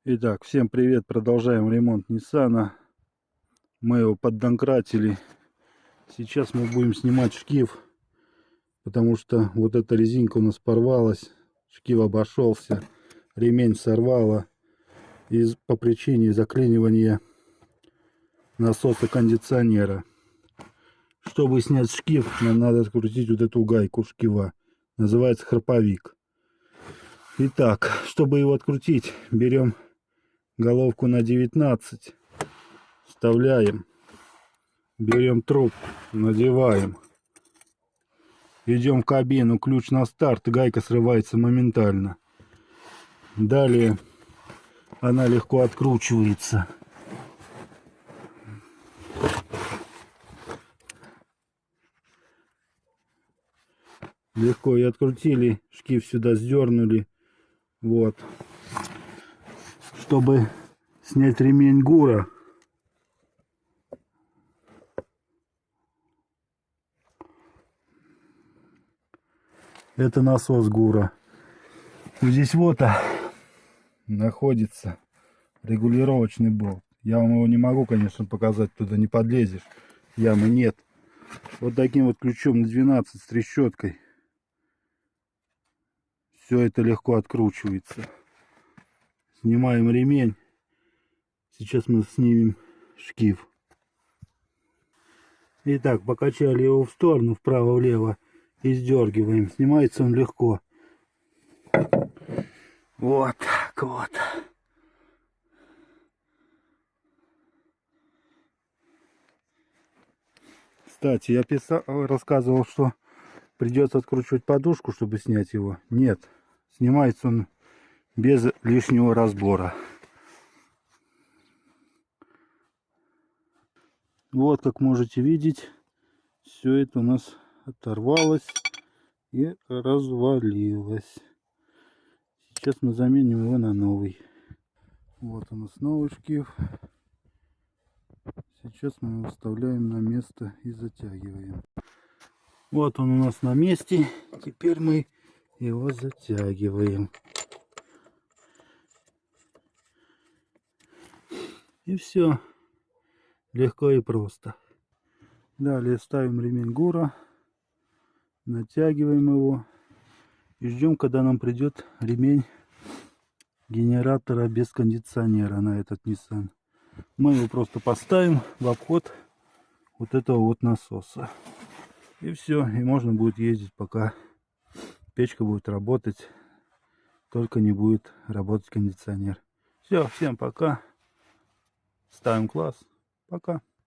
Итак, всем привет, продолжаем ремонт Ниссана. Мы его поддомкратили. Сейчас мы будем снимать шкив, потому что вот эта резинка у нас порвалась, шкив обошелся, ремень сорвало по причине заклинивания насоса кондиционера. Чтобы снять шкив, нам надо открутить вот эту гайку шкива, называется храповик. Итак, чтобы его открутить, берем головку на 19, вставляем, берем трубку, надеваем, идем в кабину, ключ на старт, гайка срывается моментально. Далее она легко откручивается. Легко и открутили, шкив сюда сдернули. Вот. Чтобы снять ремень ГУРа, это насос ГУРа. Здесь вот находится регулировочный болт. Я вам его не могу, конечно, показать, туда не подлезешь, ямы нет. Вот таким вот ключом на 12 с трещоткой все это легко откручивается. Снимаем ремень. Сейчас мы снимем шкив. Итак, покачали его в сторону, вправо-влево, и сдергиваем. Снимается он легко. Вот так вот. Кстати, я рассказывал, что придется откручивать подушку, чтобы снять его. Нет, снимается он без лишнего разбора. Вот, как можете видеть, все это у нас оторвалось и развалилось. Сейчас мы заменим его на новый. Вот у нас новый шкив. Сейчас мы его вставляем на место и затягиваем. Вот он у нас на месте. Теперь мы его затягиваем. И все. Легко и просто. Далее ставим ремень ГУРа. Натягиваем его. И ждем, когда нам придет ремень генератора без кондиционера на этот Nissan. Мы его просто поставим в обход вот этого вот насоса. И все. И можно будет ездить, пока печка будет работать. Только не будет работать кондиционер. Все. Всем пока. Ставим класс. Пока.